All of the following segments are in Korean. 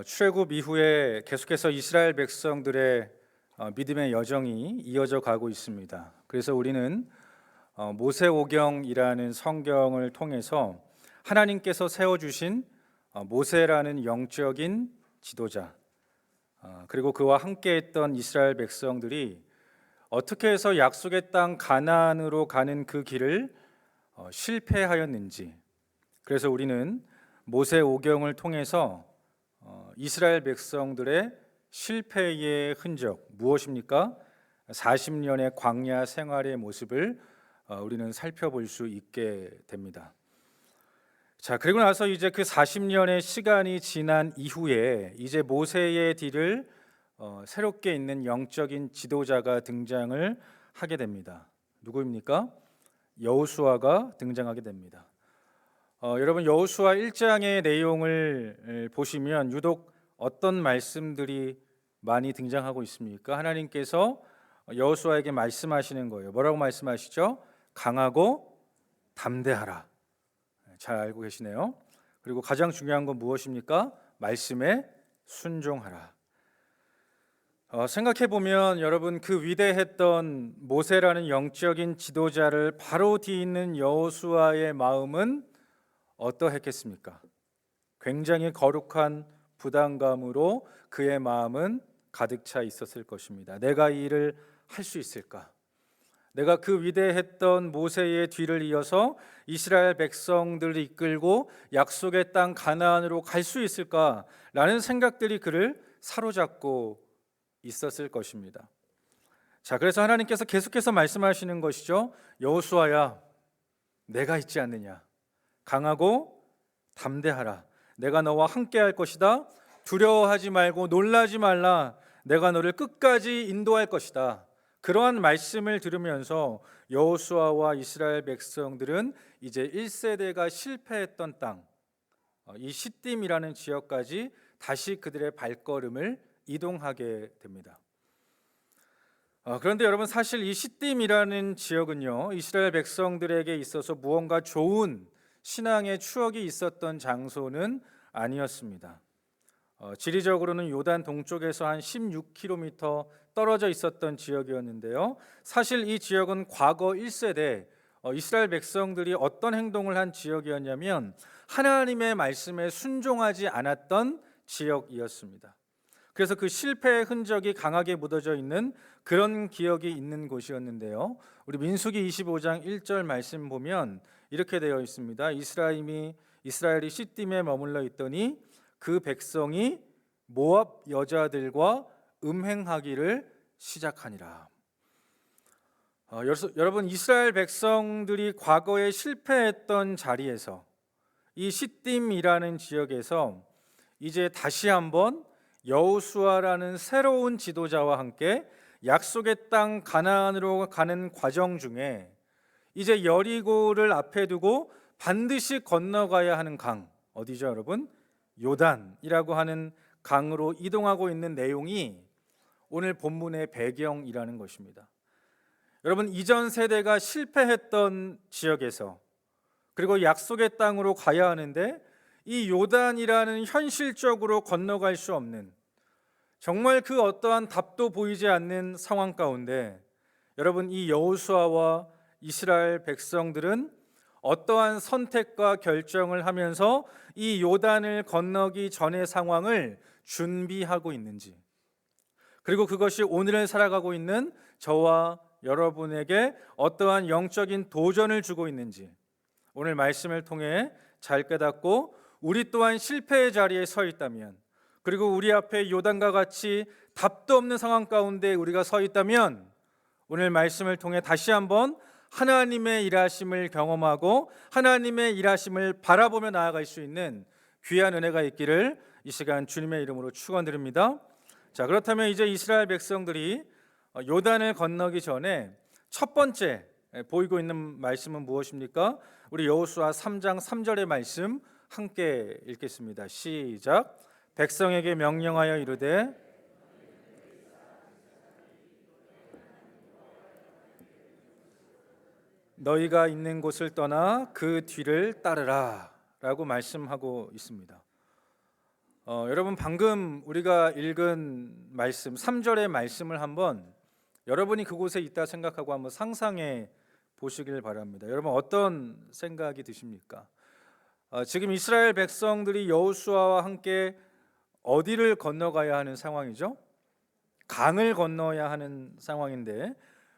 출애굽 이후에 계속해서 이스라엘 백성들의 믿음의 여정이 이어져 가고 있습니다. 그래서 우리는 모세오경이라는 성경을 통해서 하나님께서 세워주신 모세라는 영적인 지도자, 그리고 그와 함께했던 이스라엘 백성들이 어떻게 해서 약속의 땅 가나안으로 가는 그 길을 실패하였는지, 그래서 우리는 모세오경을 통해서 이스라엘 백성들의 실패의 흔적 무엇입니까? 40년의 광야 생활의 모습을 우리는 살펴볼 수 있게 됩니다. 자, 그리고 나서 이제 그 40년의 시간이 지난 이후에 이제 모세의 뒤를 새롭게 잇는 영적인 지도자가 등장을 하게 됩니다. 누구입니까? 여호수아가 등장하게 됩니다. 여러분, 여호수아 1장의 내용을 보시면 유독 어떤 말씀들이 많이 등장하고 있습니까? 하나님께서 여호수아에게 말씀하시는 거예요. 뭐라고 말씀하시죠? 강하고 담대하라. 잘 알고 계시네요. 그리고 가장 중요한 건 무엇입니까? 말씀에 순종하라. 생각해 보면 여러분, 그 위대했던 모세라는 영적인 지도자를 바로 뒤있는 여호수아의 마음은 어떠했겠습니까? 굉장히 거룩한 부담감으로 그의 마음은 가득 차 있었을 것입니다. 내가 이 일을 할 수 있을까? 내가 그 위대했던 모세의 뒤를 이어서 이스라엘 백성들을 이끌고 약속의 땅 가나안으로 갈 수 있을까라는 생각들이 그를 사로잡고 있었을 것입니다. 자, 그래서 하나님께서 계속해서 말씀하시는 것이죠. 여호수아야, 내가 있지 않느냐? 강하고 담대하라. 내가 너와 함께 할 것이다. 두려워하지 말고 놀라지 말라. 내가 너를 끝까지 인도할 것이다. 그러한 말씀을 들으면서 여호수아와 이스라엘 백성들은 이제 1세대가 실패했던 땅, 이 시딤이라는 지역까지 다시 그들의 발걸음을 이동하게 됩니다. 그런데 여러분, 사실 이 시딤이라는 지역은요, 이스라엘 백성들에게 있어서 무언가 좋은 신앙의 추억이 있었던 장소는 아니었습니다. 지리적으로는 요단 동쪽에서 한 16km 떨어져 있었던 지역이었는데요. 사실 이 지역은 과거 1세대 이스라엘 백성들이 어떤 행동을 한 지역이었냐면 하나님의 말씀에 순종하지 않았던 지역이었습니다. 그래서 그 실패의 흔적이 강하게 묻어져 있는 그런 기억이 있는 곳이었는데요. 우리 민수기 25장 1절 말씀 보면 이렇게 되어 있습니다. 이스라엘이 시딤에 머물러 있더니 그 백성이 모압 여자들과 음행하기를 시작하니라. 여러분, 이스라엘 백성들이 과거에 실패했던 자리에서 이 시딤이라는 지역에서 이제 다시 한번 여호수아라는 새로운 지도자와 함께 약속의 땅 가나안으로 가는 과정 중에 이제 여리고를 앞에 두고 반드시 건너가야 하는 강, 어디죠 여러분? 요단이라고 하는 강으로 이동하고 있는 내용이 오늘 본문의 배경이라는 것입니다. 여러분, 이전 세대가 실패했던 지역에서 그리고 약속의 땅으로 가야 하는데 이 요단이라는 현실적으로 건너갈 수 없는, 정말 그 어떠한 답도 보이지 않는 상황 가운데 여러분, 이 여호수아와 이스라엘 백성들은 어떠한 선택과 결정을 하면서 이 요단을 건너기 전의 상황을 준비하고 있는지, 그리고 그것이 오늘을 살아가고 있는 저와 여러분에게 어떠한 영적인 도전을 주고 있는지 오늘 말씀을 통해 잘 깨닫고 우리 또한 실패의 자리에 서 있다면, 그리고 우리 앞에 요단과 같이 답도 없는 상황 가운데 우리가 서 있다면 오늘 말씀을 통해 다시 한번 하나님의 일하심을 경험하고 하나님의 일하심을 바라보며 나아갈 수 있는 귀한 은혜가 있기를 이 시간 주님의 이름으로 축원드립니다. 자, 그렇다면 이제 이스라엘 백성들이 요단을 건너기 전에 첫 번째 보이고 있는 말씀은 무엇입니까? 우리 여호수아 3장 3절의 말씀 함께 읽겠습니다. 시작. 백성에게 명령하여 이르되 너희가 있는 곳을 떠나 그 뒤를 따르라 라고 말씀하고 있습니다. 여러분 방금 우리가 읽은 말씀 3절의 말씀을 한번 여러분이 그곳에 있다 생각하고 한번 상상해 보시길 바랍니다. 여러분 어떤 생각이 드십니까? 지금 이스라엘 백성들이 여호수아와 함께 어디를 건너가야 하는 상황이죠? 강을 건너야 하는 상황인데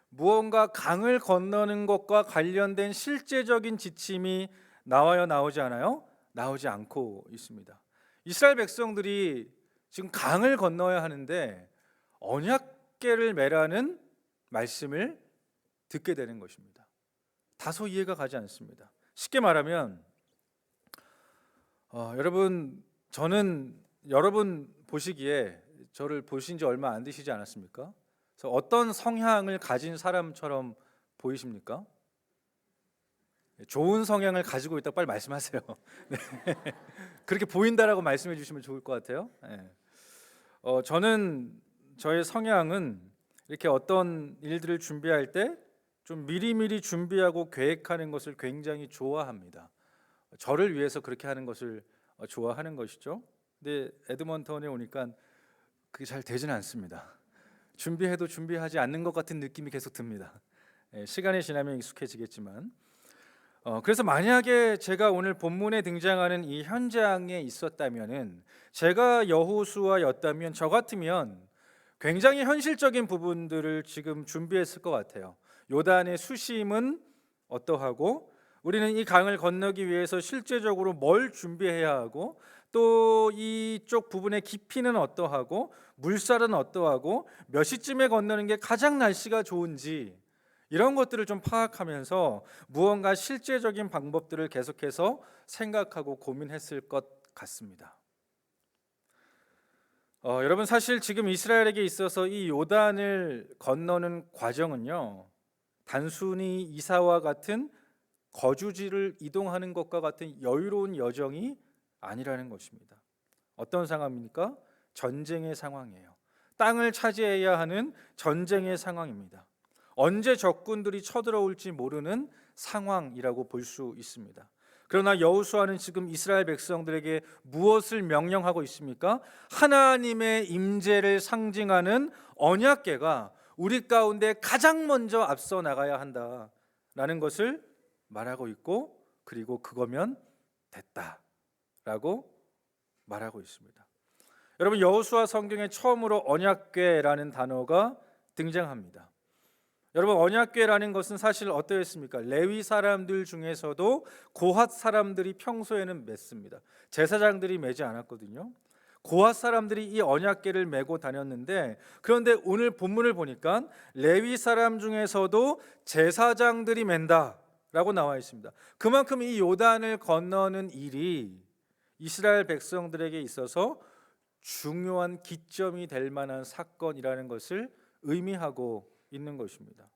무언가 강을 건너는 것과 관련된 실제적인 지침이 나와요, 나오지 않아요? 나오지 않고 있습니다. 이스라엘 백성들이 지금 강을 건너야 하는데 언약궤를 매라는 말씀을 듣게 되는 것입니다. 다소 이해가 가지 않습니다. 쉽게 말하면 여러분 저는 여러분 보시기에 저를 보신 지 얼마 안 되시지 않았습니까? 그래서 어떤 성향을 가진 사람처럼 보이십니까? 좋은 성향을 가지고 있다고 빨리 말씀하세요. 네. 그렇게 보인다라고 말씀해 주시면 좋을 것 같아요. 네. 저는 저의 성향은 이렇게 어떤 일들을 준비할 때 좀 미리미리 준비하고 계획하는 것을 굉장히 좋아합니다. 저를 위해서 그렇게 하는 것을 좋아하는 것이죠. 근데 에드먼턴에 오니까 그게 잘 되지는 않습니다. 준비해도 준비하지 않는 것 같은 느낌이 계속 듭니다. 시간이 지나면 익숙해지겠지만 그래서 만약에 제가 오늘 본문에 등장하는 이 현장에 있었다면은 제가 여호수아였다면 저 같으면 굉장히 현실적인 부분들을 지금 준비했을 것 같아요. 요단의 수심은 어떠하고 우리는 이 강을 건너기 위해서 실제적으로 뭘 준비해야 하고 또 이쪽 부분의 깊이는 어떠하고 물살은 어떠하고 몇 시쯤에 건너는 게 가장 날씨가 좋은지 이런 것들을 좀 파악하면서 무언가 실제적인 방법들을 계속해서 생각하고 고민했을 것 같습니다. 여러분 사실 지금 이스라엘에게 있어서 이 요단을 건너는 과정은요 단순히 이사와 같은 거주지를 이동하는 것과 같은 여유로운 여정이 아니라는 것입니다. 어떤 상황입니까? 전쟁의 상황이에요. 땅을 차지해야 하는 전쟁의 상황입니다. 언제 적군들이 쳐들어올지 모르는 상황이라고 볼 수 있습니다. 그러나 여호수아는 지금 이스라엘 백성들에게 무엇을 명령하고 있습니까? 하나님의 임재를 상징하는 언약궤가 우리 가운데 가장 먼저 앞서 나가야 한다라는 것을 말하고 있고 그리고 그거면 됐다라고 말하고 있습니다. 여러분 여호수아 성경에 처음으로 언약궤라는 단어가 등장합니다. 여러분 언약궤라는 것은 사실 어떠했습니까? 레위 사람들 중에서도 고핫 사람들이 평소에는 맸습니다. 제사장들이 매지 않았거든요. 고핫 사람들이 이 언약궤를 메고 다녔는데 그런데 오늘 본문을 보니까 레위 사람 중에서도 제사장들이 맨다라고 나와 있습니다. 그만큼 이 요단을 건너는 일이 이스라엘 백성들에게 있어서 중요한 기점이 될 만한 사건이라는 것을 의미하고 있는 것입니다.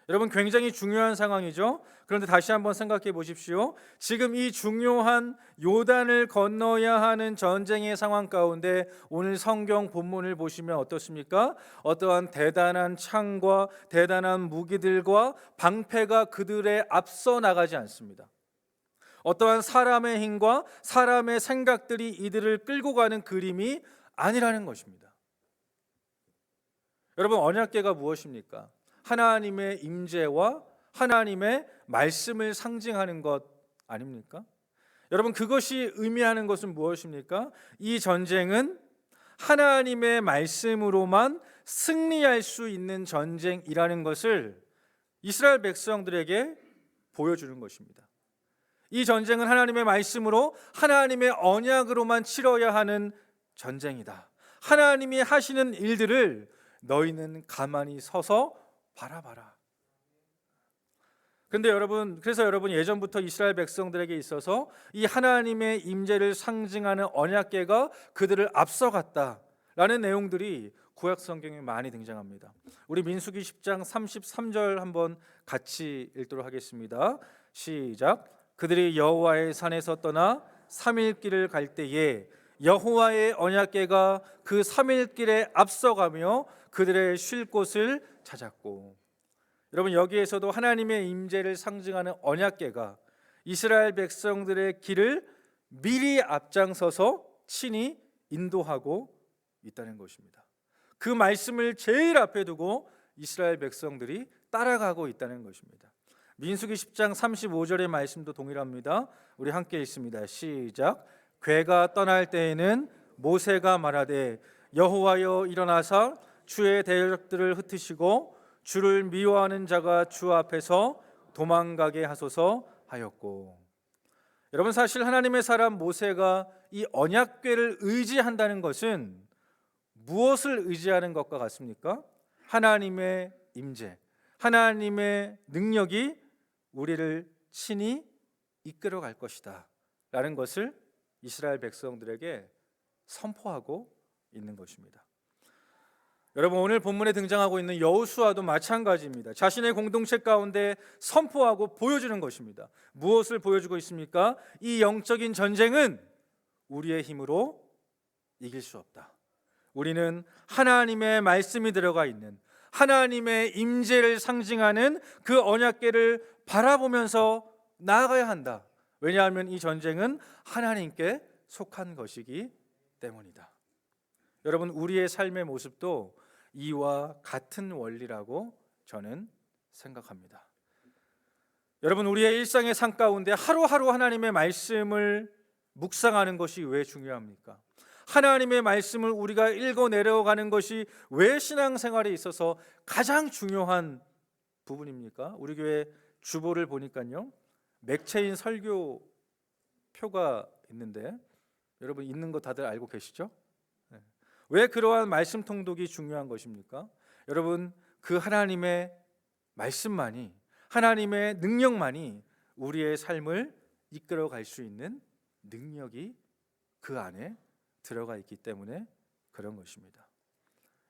여러분 굉장히 중요한 상황이죠. 그런데 다시 한번 생각해 보십시오. 지금 이 중요한 요단을 건너야 하는 전쟁의 상황 가운데 오늘 성경 본문을 보시면 어떻습니까? 어떠한 대단한 창과 대단한 무기들과 방패가 그들의 앞서 나가지 않습니다. 어떠한 사람의 힘과 사람의 생각들이 이들을 끌고 가는 그림이 아니라는 것입니다. 여러분 언약궤가 무엇입니까? 하나님의 임재와 하나님의 말씀을 상징하는 것 아닙니까? 여러분 그것이 의미하는 것은 무엇입니까? 이 전쟁은 하나님의 말씀으로만 승리할 수 있는 전쟁이라는 것을 이스라엘 백성들에게 보여주는 것입니다. 이 전쟁은 하나님의 말씀으로 하나님의 언약으로만 치러야 하는 전쟁이다. 하나님이 하시는 일들을 너희는 가만히 서서 바라봐라. 그런데 그래서 여러분 예전부터 이스라엘 백성들에게 있어서 이 하나님의 임재를 상징하는 언약궤가 그들을 앞서갔다라는 내용들이 구약 성경에 많이 등장합니다. 우리 민수기 10장 33절 한번 같이 읽도록 하겠습니다. 시작. 그들이 여호와의 산에서 떠나 3일 길을 갈 때에 여호와의 언약궤가 그 3일 길에 앞서가며 그들의 쉴 곳을 찾았고. 여러분 여기에서도 하나님의 임재를 상징하는 언약궤가 이스라엘 백성들의 길을 미리 앞장서서 친히 인도하고 있다는 것입니다. 그 말씀을 제일 앞에 두고 이스라엘 백성들이 따라가고 있다는 것입니다. 민수기 10장 35절의 말씀도 동일합니다. 우리 함께 읽습니다. 시작. 괴가 떠날 때에는 모세가 말하되 여호와여 일어나사 주의 대적들을 흩으시고 주를 미워하는 자가 주 앞에서 도망가게 하소서 하였고. 여러분, 사실 하나님의 사람 모세가 이 언약궤를 의지한다는 것은 무엇을 의지하는 것과 같습니까? 하나님의 임재, 하나님의 능력이 우리를 친히 이끌어 갈 것이다 라는 것을 이스라엘 백성들에게 선포하고 있는 것입니다. 여러분, 오늘 본문에 등장하고 있는 여호수아도 마찬가지입니다. 자신의 공동체 가운데 선포하고 보여주는 것입니다. 무엇을 보여주고 있습니까? 이 영적인 전쟁은 우리의 힘으로 이길 수 없다. 우리는 하나님의 말씀이 들어가 있는 하나님의 임재를 상징하는 그 언약궤를 바라보면서 나아가야 한다. 왜냐하면 이 전쟁은 하나님께 속한 것이기 때문이다. 여러분, 우리의 삶의 모습도 이와 같은 원리라고 저는 생각합니다. 여러분, 우리의 일상의 삶 가운데 하루하루 하나님의 말씀을 묵상하는 것이 왜 중요합니까? 하나님의 말씀을 우리가 읽어 내려가는 것이 왜 신앙생활에 있어서 가장 중요한 부분입니까? 우리 교회 주보를 보니까요, 맥체인 설교 표가 있는데 여러분 있는 거 다들 알고 계시죠? 왜 그러한 말씀 통독이 중요한 것입니까? 여러분, 그 하나님의 말씀만이, 하나님의 능력만이 우리의 삶을 이끌어 갈 수 있는 능력이 그 안에 들어가 있기 때문에 그런 것입니다.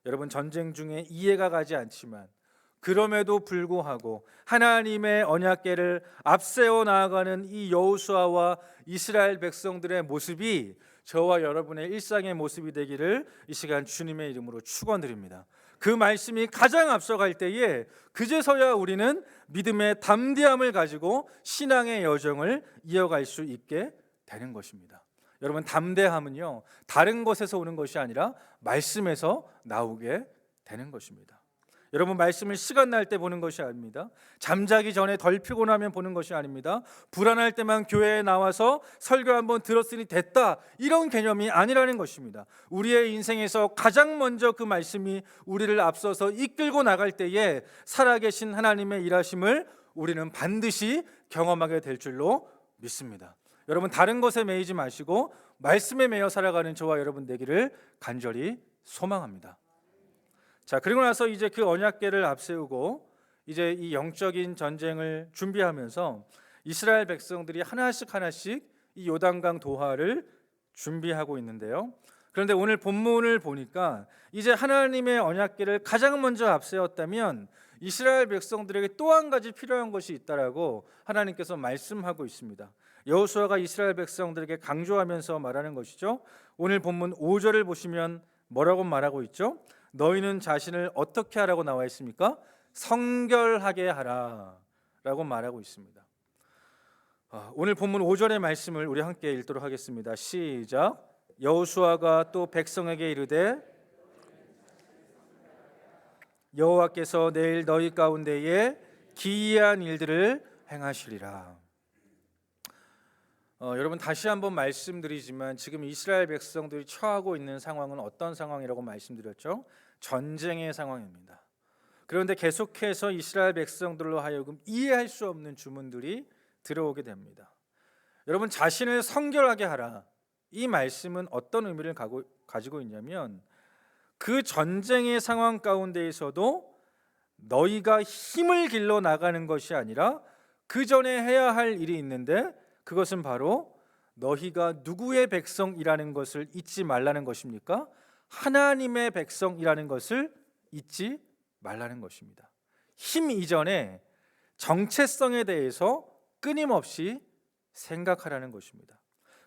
여러분, 전쟁 중에 이해가 가지 않지만 그럼에도 불구하고 하나님의 언약궤를 앞세워 나아가는 이 여호수아와 이스라엘 백성들의 모습이 저와 여러분의 일상의 모습이 되기를 이 시간 주님의 이름으로 축원드립니다. 그 말씀이 가장 앞서갈 때에 그제서야 우리는 믿음의 담대함을 가지고 신앙의 여정을 이어갈 수 있게 되는 것입니다. 여러분, 담대함은요, 다른 것에서 오는 것이 아니라 말씀에서 나오게 되는 것입니다. 여러분, 말씀을 시간 날 때 보는 것이 아닙니다. 잠자기 전에 덜 피곤하면 보는 것이 아닙니다. 불안할 때만 교회에 나와서 설교 한번 들었으니 됐다, 이런 개념이 아니라는 것입니다. 우리의 인생에서 가장 먼저 그 말씀이 우리를 앞서서 이끌고 나갈 때에 살아계신 하나님의 일하심을 우리는 반드시 경험하게 될 줄로 믿습니다. 여러분, 다른 것에 매이지 마시고 말씀에 매여 살아가는 저와 여러분 되기를 간절히 소망합니다. 자, 그리고 나서 이제 그 언약궤를 앞세우고 이제 이 영적인 전쟁을 준비하면서 이스라엘 백성들이 하나씩 이 요단강 도하를 준비하고 있는데요. 그런데 오늘 본문을 보니까 이제 하나님의 언약궤를 가장 먼저 앞세웠다면 이스라엘 백성들에게 또 한 가지 필요한 것이 있다라고 하나님께서 말씀하고 있습니다. 여호수아가 이스라엘 백성들에게 강조하면서 말하는 것이죠. 오늘 본문 5절을 보시면 뭐라고 말하고 있죠? 너희는 자신을 어떻게 하라고 나와 있습니까? 성결하게 하라 라고 말하고 있습니다. 오늘 본문 5절의 말씀을 우리 함께 읽도록 하겠습니다. 시작. 여호수아가 또 백성에게 이르되 여호와께서 내일 너희 가운데에 기이한 일들을 행하시리라. 여러분, 다시 한번 말씀드리지만 지금 이스라엘 백성들이 처하고 있는 상황은 어떤 상황이라고 말씀드렸죠? 전쟁의 상황입니다. 그런데 계속해서 이스라엘 백성들로 하여금 이해할 수 없는 주문들이 들어오게 됩니다. 여러분, 자신을 성결하게 하라, 이 말씀은 어떤 의미를 가지고 있냐면 그 전쟁의 상황 가운데에서도 너희가 힘을 길러 나가는 것이 아니라 그 전에 해야 할 일이 있는데 그것은 바로 너희가 누구의 백성이라는 것을 잊지 말라는 것입니까? 하나님의 백성이라는 것을 잊지 말라는 것입니다. 힘 이전에 정체성에 대해서 끊임없이 생각하라는 것입니다.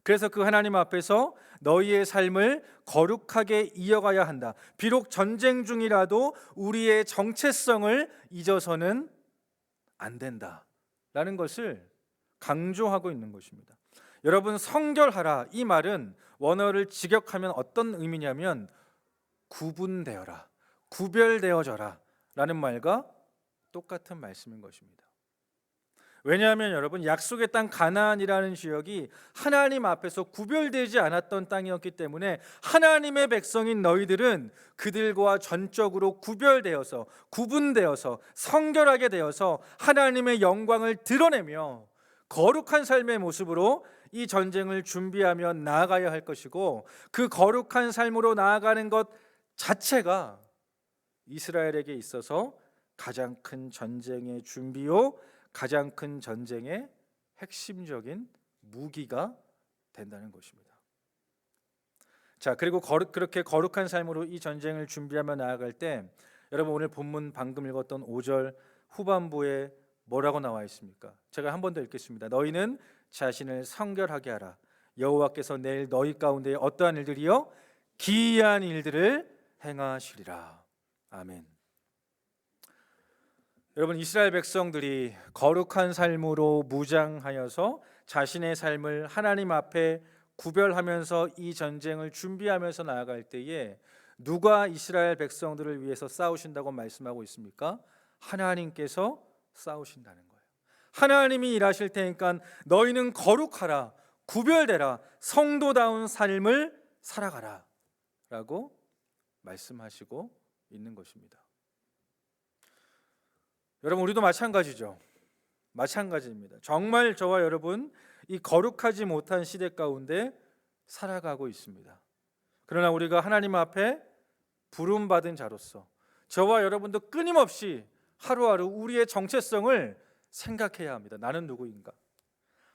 그래서 그 하나님 앞에서 너희의 삶을 거룩하게 이어가야 한다. 비록 전쟁 중이라도 우리의 정체성을 잊어서는 안 된다라는 것을 강조하고 있는 것입니다. 여러분, 성결하라, 이 말은 원어를 직역하면 어떤 의미냐면 구분되어라, 구별되어져라 라는 말과 똑같은 말씀인 것입니다. 왜냐하면 여러분, 약속의 땅 가나안이라는 지역이 하나님 앞에서 구별되지 않았던 땅이었기 때문에 하나님의 백성인 너희들은 그들과 전적으로 구별되어서, 구분되어서, 성결하게 되어서 하나님의 영광을 드러내며 거룩한 삶의 모습으로 이 전쟁을 준비하며 나아가야 할 것이고, 그 거룩한 삶으로 나아가는 것 자체가 이스라엘에게 있어서 가장 큰 전쟁의 준비요, 가장 큰 전쟁의 핵심적인 무기가 된다는 것입니다. 자, 그리고 그렇게 거룩한 삶으로 이 전쟁을 준비하며 나아갈 때, 여러분 오늘 본문 방금 읽었던 5절 후반부에 뭐라고 나와 있습니까? 제가 한 번 더 읽겠습니다. 너희는 자신을 성결하게 하라. 여호와께서 내일 너희 가운데 어떠한 일들이요? 기이한 일들을 행하시리라. 아멘. 여러분, 이스라엘 백성들이 거룩한 삶으로 무장하여서 자신의 삶을 하나님 앞에 구별하면서 이 전쟁을 준비하면서 나아갈 때에 누가 이스라엘 백성들을 위해서 싸우신다고 말씀하고 있습니까? 하나님께서 싸우신다는 거예요. 하나님이 일하실 테니까 너희는 거룩하라, 구별되라, 성도다운 삶을 살아가라 라고 말씀하시고 있는 것입니다. 여러분, 우리도 마찬가지죠. 마찬가지입니다. 정말 저와 여러분 이 거룩하지 못한 시대 가운데 살아가고 있습니다. 그러나 우리가 하나님 앞에 부름받은 자로서 저와 여러분도 끊임없이 하루하루 우리의 정체성을 생각해야 합니다. 나는 누구인가?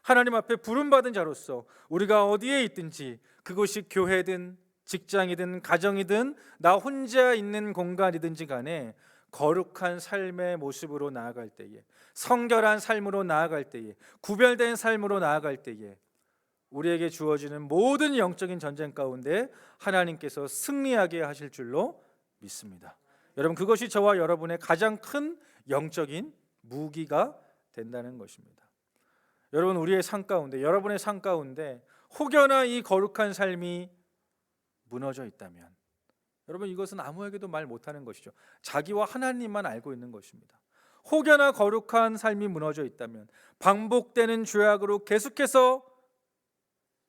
하나님 앞에 부름받은 자로서 우리가 어디에 있든지, 그곳이 교회든 직장이든 가정이든 나 혼자 있는 공간이든지 간에 거룩한 삶의 모습으로 나아갈 때에, 성결한 삶으로 나아갈 때에, 구별된 삶으로 나아갈 때에 우리에게 주어지는 모든 영적인 전쟁 가운데 하나님께서 승리하게 하실 줄로 믿습니다. 여러분, 그것이 저와 여러분의 가장 큰 영적인 무기가 된다는 것입니다. 여러분, 우리의 삶 가운데, 여러분의 삶 가운데 혹여나 이 거룩한 삶이 무너져 있다면, 여러분 이것은 아무에게도 말 못하는 것이죠. 자기와 하나님만 알고 있는 것입니다. 혹여나 거룩한 삶이 무너져 있다면, 반복되는 죄악으로 계속해서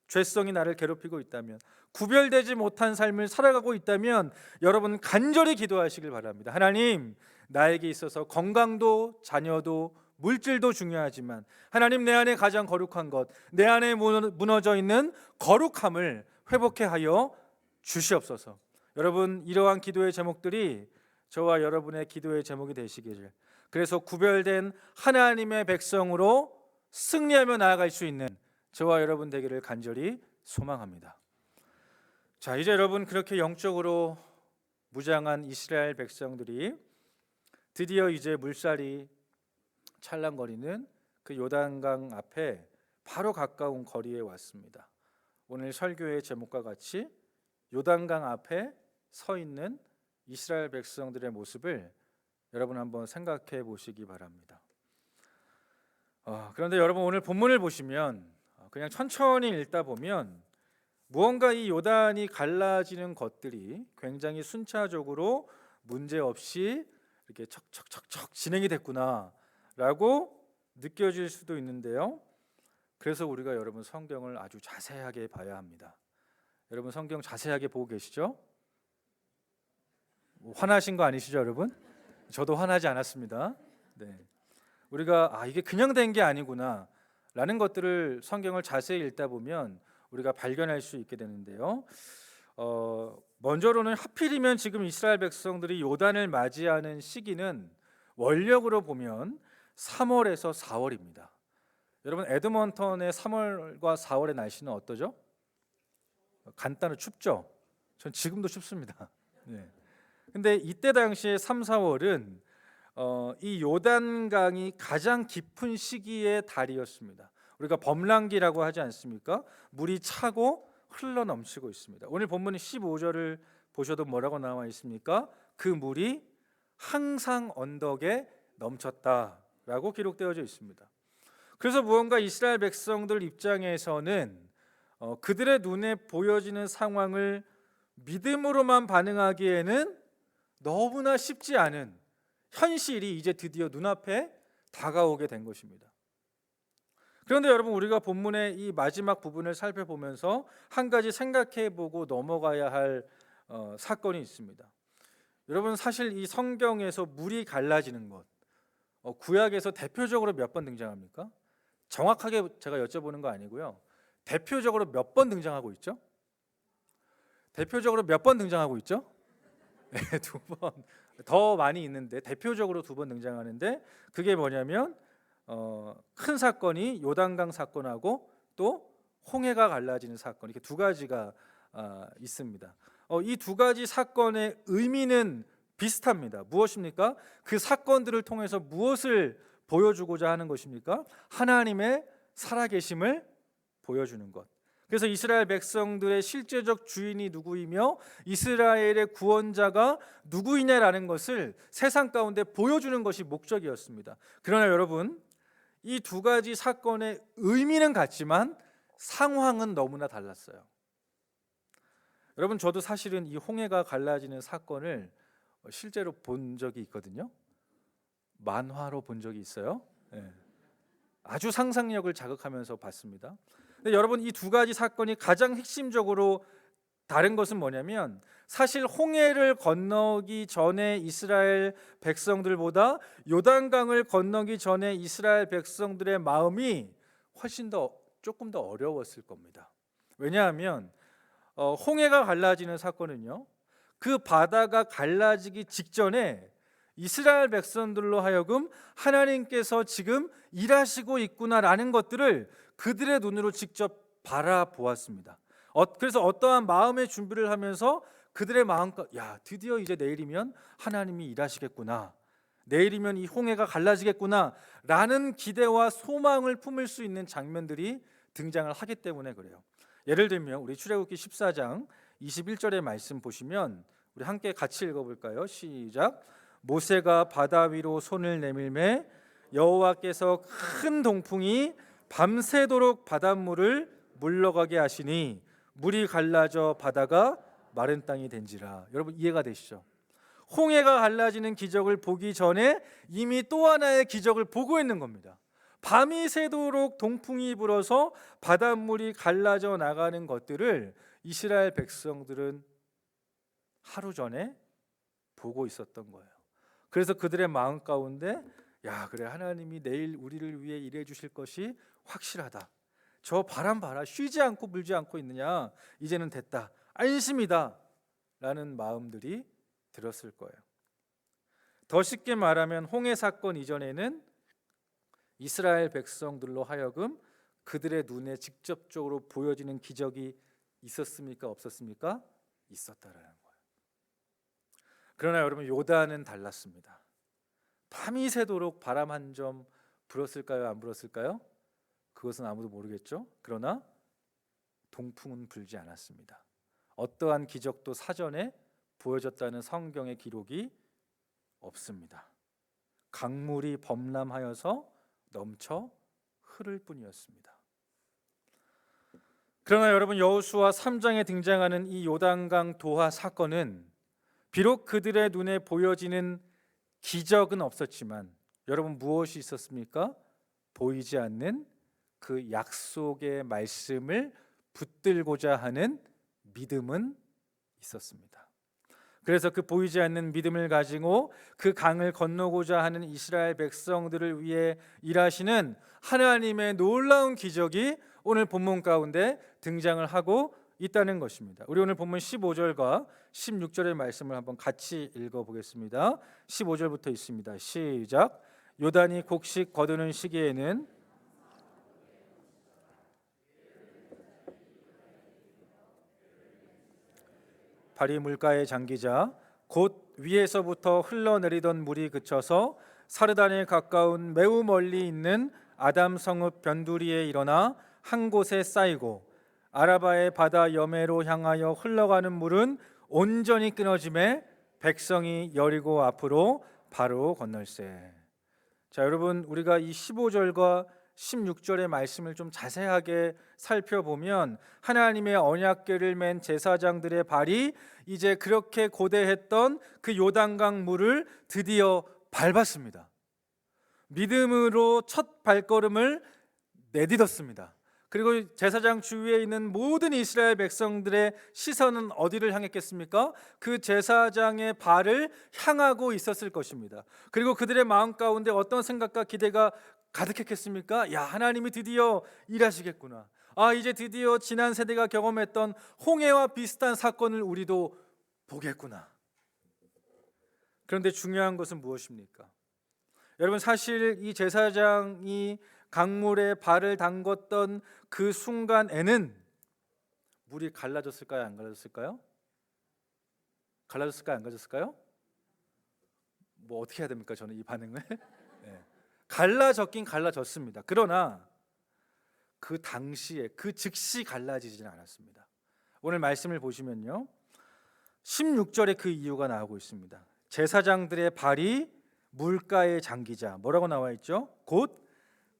죄성이 나를 괴롭히고 있다면, 구별되지 못한 삶을 살아가고 있다면 여러분 간절히 기도하시길 바랍니다. 하나님, 나에게 있어서 건강도 자녀도 물질도 중요하지만 하나님, 내 안에 가장 거룩한 것, 내 안에 무너져 있는 거룩함을 회복해 하여 주시옵소서. 여러분, 이러한 기도의 제목들이 저와 여러분의 기도의 제목이 되시기를, 그래서 구별된 하나님의 백성으로 승리하며 나아갈 수 있는 저와 여러분 되기를 간절히 소망합니다. 자, 이제 여러분, 그렇게 영적으로 무장한 이스라엘 백성들이 드디어 이제 물살이 찰랑거리는 그 요단강 앞에 바로 가까운 거리에 왔습니다. 오늘 설교의 제목과 같이 요단강 앞에 서 있는 이스라엘 백성들의 모습을 여러분 한번 생각해 보시기 바랍니다. 그런데 여러분, 오늘 본문을 보시면 그냥 천천히 읽다 보면 무언가 이 요단이 갈라지는 것들이 굉장히 순차적으로 문제없이 이렇게 척척척척 진행이 됐구나라고 느껴질 수도 있는데요. 그래서 우리가 여러분 성경을 아주 자세하게 봐야 합니다. 여러분 성경 자세하게 보고 계시죠? 화나신 거 아니시죠, 여러분? 저도 화나지 않았습니다. 네. 우리가 이게 그냥 된 게 아니구나 라는 것들을 성경을 자세히 읽다 보면 우리가 발견할 수 있게 되는데요. 먼저로는 하필이면 지금 이스라엘 백성들이 요단을 맞이하는 시기는 원력으로 보면 3월에서 4월입니다. 여러분, 에드먼턴의 3월과 4월의 날씨는 어떠죠? 간단히 춥죠? 전 지금도 춥습니다. 네. 근데 이때 당시에 3, 4월은 이 요단강이 가장 깊은 시기의 달이었습니다. 우리가 범람기라고 하지 않습니까? 물이 차고 흘러 넘치고 있습니다. 오늘 본문 15절을 보셔도 뭐라고 나와 있습니까? 그 물이 항상 언덕에 넘쳤다라고 기록되어져 있습니다. 그래서 무언가 이스라엘 백성들 입장에서는 그들의 눈에 보여지는 상황을 믿음으로만 반응하기에는 너무나 쉽지 않은 현실이 이제 드디어 눈앞에 다가오게 된 것입니다. 그런데 여러분, 우리가 본문의 이 마지막 부분을 살펴보면서 한 가지 생각해보고 넘어가야 할 사건이 있습니다. 여러분, 사실 이 성경에서 물이 갈라지는 것, 구약에서 대표적으로 몇 번 등장합니까? 정확하게 제가 여쭤보는 거 아니고요. 대표적으로 몇 번 등장하고 있죠? 대표적으로 몇 번 등장하고 있죠? 네, 2번. 더 많이 있는데 대표적으로 2번 등장하는데, 그게 뭐냐면 큰 사건이 요단강 사건하고 또 홍해가 갈라지는 사건, 이렇게 2가지가 있습니다. 이 2가지 사건의 의미는 비슷합니다. 무엇입니까? 그 사건들을 통해서 무엇을 보여주고자 하는 것입니까? 하나님의 살아계심을 보여주는 것. 그래서 이스라엘 백성들의 실제적 주인이 누구이며 이스라엘의 구원자가 누구이냐라는 것을 세상 가운데 보여주는 것이 목적이었습니다. 그러나 여러분, 이 2가지 사건의 의미는 같지만 상황은 너무나 달랐어요. 여러분, 저도 사실은 이 홍해가 갈라지는 사건을 실제로 본 적이 있거든요. 만화로 본 적이 있어요. 네. 아주 상상력을 자극하면서 봤습니다. 근데 여러분, 이 2가지 사건이 가장 핵심적으로 다른 것은 뭐냐면, 사실 홍해를 건너기 전에 이스라엘 백성들보다 요단강을 건너기 전에 이스라엘 백성들의 마음이 훨씬 더 조금 더 어려웠을 겁니다. 왜냐하면 홍해가 갈라지는 사건은요, 그 바다가 갈라지기 직전에 이스라엘 백성들로 하여금 하나님께서 지금 일하시고 있구나라는 것들을 그들의 눈으로 직접 바라보았습니다. 그래서 어떠한 마음의 준비를 하면서 그들의 마음껏, 야, 드디어 이제 내일이면 하나님이 일하시겠구나, 내일이면 이 홍해가 갈라지겠구나 라는 기대와 소망을 품을 수 있는 장면들이 등장을 하기 때문에 그래요. 예를 들면 우리 출애굽기 14장 21절의 말씀 보시면 우리 함께 같이 읽어볼까요? 시작. 모세가 바다 위로 손을 내밀매 여호와께서 큰 동풍이 밤새도록 바닷물을 물러가게 하시니 물이 갈라져 바다가 마른 땅이 된지라. 여러분, 이해가 되시죠? 홍해가 갈라지는 기적을 보기 전에 이미 또 하나의 기적을 보고 있는 겁니다. 밤이 새도록 동풍이 불어서 바닷물이 갈라져 나가는 것들을 이스라엘 백성들은 하루 전에 보고 있었던 거예요. 그래서 그들의 마음 가운데, 야, 그래, 하나님이 내일 우리를 위해 일해 주실 것이 확실하다. 저 바람 봐라, 쉬지 않고 불지 않고 있느냐, 이제는 됐다, 안심이다 라는 마음들이 들었을 거예요. 더 쉽게 말하면 홍해 사건 이전에는 이스라엘 백성들로 하여금 그들의 눈에 직접적으로 보여지는 기적이 있었습니까? 없었습니까? 있었다라는 거예요. 그러나 여러분, 요단은 달랐습니다. 밤이 새도록 바람 한 점 불었을까요? 안 불었을까요? 그것은 아무도 모르겠죠. 그러나 동풍은 불지 않았습니다. 어떠한 기적도 사전에 보여졌다는 성경의 기록이 없습니다. 강물이 범람하여서 넘쳐 흐를 뿐이었습니다. 그러나 여러분, 여호수아 3장에 등장하는 이 요단강 도하 사건은 비록 그들의 눈에 보여지는 기적은 없었지만 여러분, 무엇이 있었습니까? 보이지 않는 그 약속의 말씀을 붙들고자 하는 믿음은 있었습니다. 그래서 그 보이지 않는 믿음을 가지고 그 강을 건너고자 하는 이스라엘 백성들을 위해 일하시는 하나님의 놀라운 기적이 오늘 본문 가운데 등장을 하고 있다는 것입니다. 우리 오늘 본문 15절과 16절의 말씀을 한번 같이 읽어보겠습니다. 15절부터 있습니다. 시작. 요단이 곡식 거두는 시기에는 발이 물가에 잠기자 곧 위에서부터 흘러내리던 물이 그쳐서 사르단에 가까운 매우 멀리 있는 아담 성읍 변두리에 일어나 한 곳에 쌓이고 아라바의 바다 여매로 향하여 흘러가는 물은 온전히 끊어짐에 백성이 여리고 앞으로 바로 건널세. 자, 여러분, 우리가 이 15절과 16절의 말씀을 좀 자세하게 살펴보면 하나님의 언약궤를 맨 제사장들의 발이 이제 그렇게 고대했던 그 요단강 물을 드디어 밟았습니다. 믿음으로 첫 발걸음을 내딛었습니다. 그리고 제사장 주위에 있는 모든 이스라엘 백성들의 시선은 어디를 향했겠습니까? 그 제사장의 발을 향하고 있었을 것입니다. 그리고 그들의 마음 가운데 어떤 생각과 기대가 가득했겠습니까? 야, 하나님이 드디어 일하시겠구나. 이제 드디어 지난 세대가 경험했던 홍해와 비슷한 사건을 우리도 보겠구나. 그런데 중요한 것은 무엇입니까? 여러분, 사실 이 제사장이 강물에 발을 담궜던 그 순간에는 물이 갈라졌을까요? 안 갈라졌을까요? 갈라졌을까요? 안 갈라졌을까요? 뭐 어떻게 해야 됩니까? 저는 이 반응을 네. 갈라졌긴 갈라졌습니다. 그러나 그 당시에 그 즉시 갈라지지는 않았습니다. 오늘 말씀을 보시면요, 16절에 그 이유가 나오고 있습니다. 제사장들의 발이 물가에 잠기자 뭐라고 나와 있죠? 곧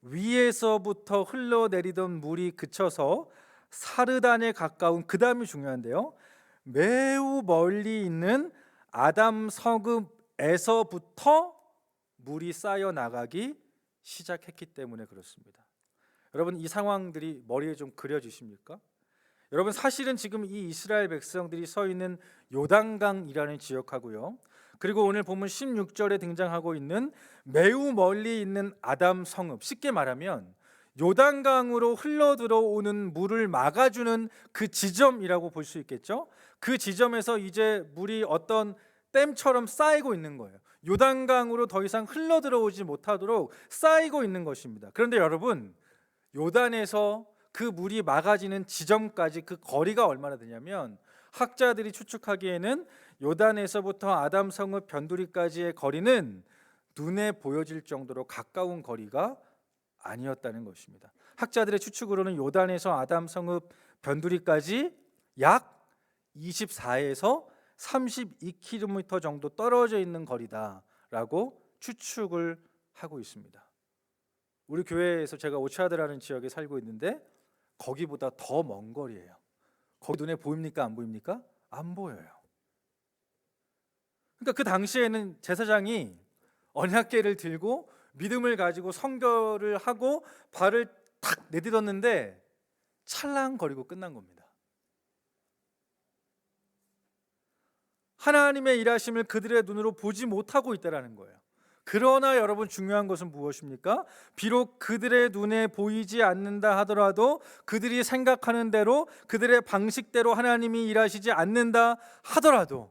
위에서부터 흘러내리던 물이 그쳐서 사르단에 가까운, 그 다음이 중요한데요, 매우 멀리 있는 아담 성읍에서부터 물이 쌓여 나가기 시작했기 때문에 그렇습니다. 여러분, 이 상황들이 머리에 좀 그려지십니까? 여러분, 사실은 지금 이 이스라엘 백성들이 서 있는 요단강이라는 지역하고요, 그리고 오늘 본문 16절에 등장하고 있는 매우 멀리 있는 아담 성읍, 쉽게 말하면 요단강으로 흘러들어오는 물을 막아주는 그 지점이라고 볼 수 있겠죠. 그 지점에서 이제 물이 어떤 댐처럼 쌓이고 있는 거예요. 요단강으로 더 이상 흘러들어오지 못하도록 쌓이고 있는 것입니다. 그런데 여러분, 요단에서 그 물이 막아지는 지점까지 그 거리가 얼마나 되냐면, 학자들이 추측하기에는 요단에서부터 아담 성읍 변두리까지의 거리는 눈에 보여질 정도로 가까운 거리가 아니었다는 것입니다. 학자들의 추측으로는 요단에서 아담 성읍 변두리까지 약 24에서 32km 정도 떨어져 있는 거리다라고 추측을 하고 있습니다. 우리 교회에서 제가 오차드라는 지역에 살고 있는데 거기보다 더 먼 거리예요. 거기 눈에 보입니까? 안 보입니까? 안 보여요. 그러니까 그 당시에는 제사장이 언약궤를 들고 믿음을 가지고 성결을 하고 발을 탁 내딛었는데 찰랑거리고 끝난 겁니다. 하나님의 일하심을 그들의 눈으로 보지 못하고 있다라는 거예요. 그러나 여러분, 중요한 것은 무엇입니까? 비록 그들의 눈에 보이지 않는다 하더라도, 그들이 생각하는 대로 그들의 방식대로 하나님이 일하시지 않는다 하더라도,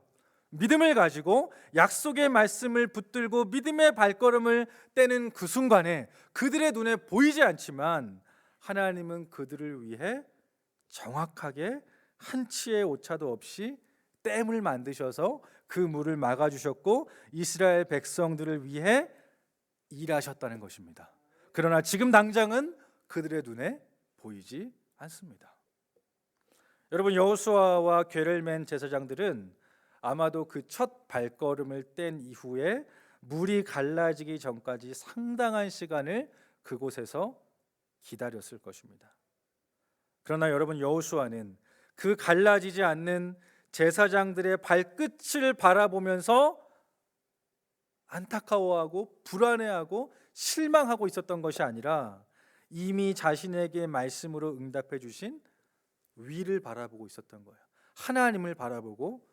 믿음을 가지고 약속의 말씀을 붙들고 믿음의 발걸음을 떼는 그 순간에 그들의 눈에 보이지 않지만 하나님은 그들을 위해 정확하게 한 치의 오차도 없이 댐을 만드셔서 그 물을 막아주셨고 이스라엘 백성들을 위해 일하셨다는 것입니다. 그러나 지금 당장은 그들의 눈에 보이지 않습니다. 여러분, 여호수아와 궤를 맨 제사장들은 아마도 그 첫 발걸음을 뗀 이후에 물이 갈라지기 전까지 상당한 시간을 그곳에서 기다렸을 것입니다. 그러나 여러분, 여호수아는 그 갈라지지 않는 제사장들의 발끝을 바라보면서 안타까워하고 불안해하고 실망하고 있었던 것이 아니라 이미 자신에게 말씀으로 응답해 주신 위를 바라보고 있었던 거예요. 하나님을 바라보고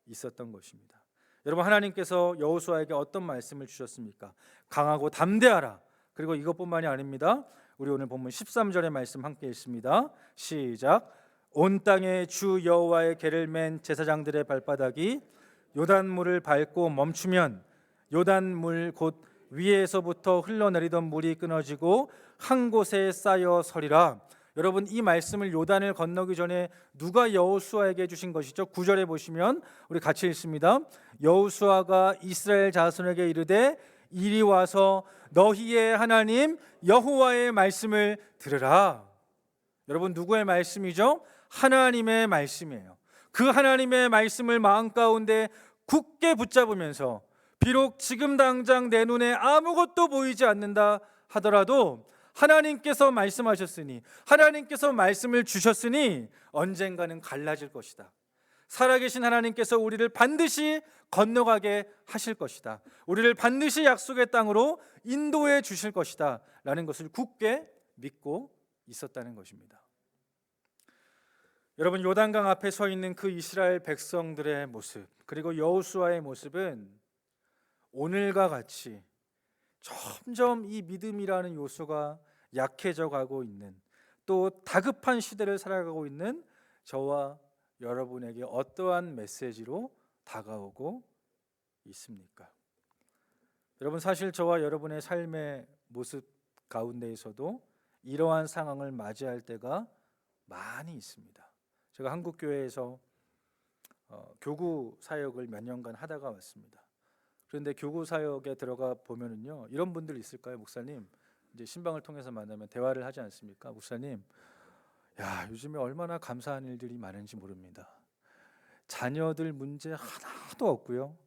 있었던 것입니다. 여러분, 하나님께서 여호수아에게 어떤 말씀을 주셨습니까? 강하고 담대하라. 그리고 이것뿐만이 아닙니다. 우리 오늘 본문 13절의 말씀 함께 읽습니다. 시작. 온 땅에 주 여호와의 궤를 맨 제사장들의 발바닥이 요단물을 밟고 멈추면 요단물 곧 위에서부터 흘러내리던 물이 끊어지고 한 곳에 쌓여 서리라. 여러분, 이 말씀을 요단을 건너기 전에 누가 여호수아에게 주신 것이죠? 9절에 보시면 우리 같이 읽습니다. 여호수아가 이스라엘 자손에게 이르되 이리 와서 너희의 하나님 여호와의 말씀을 들으라. 여러분, 누구의 말씀이죠? 하나님의 말씀이에요. 그 하나님의 말씀을 마음 가운데 굳게 붙잡으면서 비록 지금 당장 내 눈에 아무것도 보이지 않는다 하더라도 하나님께서 말씀하셨으니, 하나님께서 말씀을 주셨으니 언젠가는 갈라질 것이다. 살아계신 하나님께서 우리를 반드시 건너가게 하실 것이다. 우리를 반드시 약속의 땅으로 인도해 주실 것이다 라는 것을 굳게 믿고 있었다는 것입니다. 여러분, 요단강 앞에 서 있는 그 이스라엘 백성들의 모습, 그리고 여호수아의 모습은 오늘과 같이 점점 이 믿음이라는 요소가 약해져 가고 있는, 또 다급한 시대를 살아가고 있는 저와 여러분에게 어떠한 메시지로 다가오고 있습니까? 여러분, 사실 저와 여러분의 삶의 모습 가운데에서도 이러한 상황을 맞이할 때가 많이 있습니다. 제가 한국 교회에서 교구 사역을 몇 년간 하다가 왔습니다. 그런데 교구 사역에 들어가 보면은요, 이런 분들 있을까요? 목사님, 이제 신방을 통해서 만나면 대화를 하지 않습니까? 목사님, 야, 요즘에 얼마나 감사한 일들이 많은지 모릅니다. 자녀들 문제 하나도 없고요.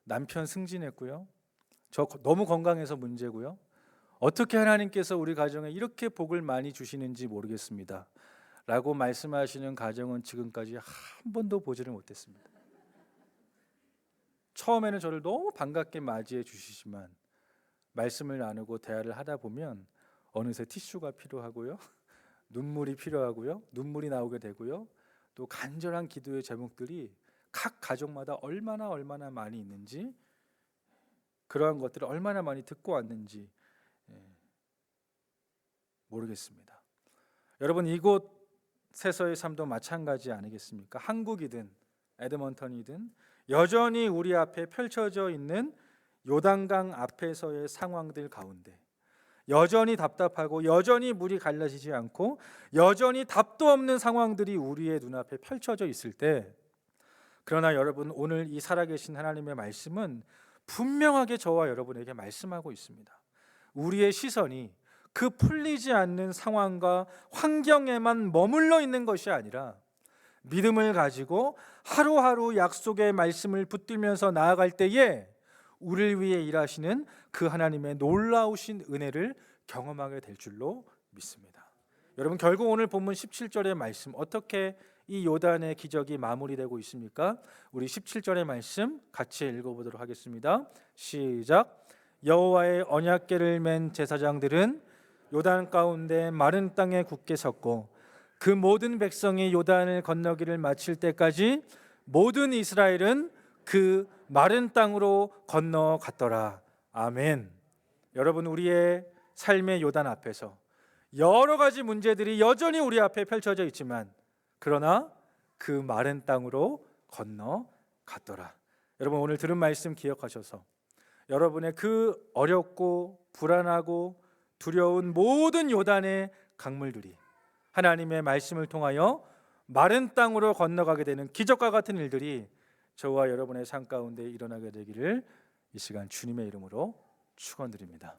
남편 승진했고요. 저 너무 건강해서 문제고요. 어떻게 하나님께서 우리 가정에 이렇게 복을 많이 주시는지 모르겠습니다 라고 말씀하시는 가정은 지금까지 한 번도 보지를 못했습니다. 처음에는 저를 너무 반갑게 맞이해 주시지만 말씀을 나누고 대화를 하다 보면 어느새 티슈가 필요하고요, 눈물이 필요하고요, 눈물이 나오게 되고요, 또 간절한 기도의 제목들이 각 가족마다 얼마나 많이 있는지, 그러한 것들을 얼마나 많이 듣고 왔는지 모르겠습니다. 여러분, 이곳에서의 삶도 마찬가지 아니겠습니까? 한국이든 에드먼턴이든 여전히 우리 앞에 펼쳐져 있는 요단강 앞에서의 상황들 가운데 여전히 답답하고 여전히 물이 갈라지지 않고 여전히 답도 없는 상황들이 우리의 눈앞에 펼쳐져 있을 때, 그러나 여러분, 오늘 이 살아계신 하나님의 말씀은 분명하게 저와 여러분에게 말씀하고 있습니다. 우리의 시선이 그 풀리지 않는 상황과 환경에만 머물러 있는 것이 아니라 믿음을 가지고 하루하루 약속의 말씀을 붙들면서 나아갈 때에 우리를 위해 일하시는 그 하나님의 놀라우신 은혜를 경험하게 될 줄로 믿습니다. 여러분, 결국 오늘 본문 17절의 말씀, 어떻게 이 요단의 기적이 마무리되고 있습니까? 우리 17절의 말씀 같이 읽어보도록 하겠습니다. 시작. 여호와의 언약궤를 맨 제사장들은 요단 가운데 마른 땅에 굳게 섰고 그 모든 백성이 요단을 건너기를 마칠 때까지 모든 이스라엘은 그 마른 땅으로 건너갔더라. 아멘. 여러분, 우리의 삶의 요단 앞에서 여러 가지 문제들이 여전히 우리 앞에 펼쳐져 있지만, 그러나 그 마른 땅으로 건너갔더라. 여러분, 오늘 들은 말씀 기억하셔서 여러분의 그 어렵고 불안하고 두려운 모든 요단의 강물들이 하나님의 말씀을 통하여 마른 땅으로 건너가게 되는 기적과 같은 일들이 저와 여러분의 삶 가운데 일어나게 되기를 이 시간 주님의 이름으로 축원드립니다.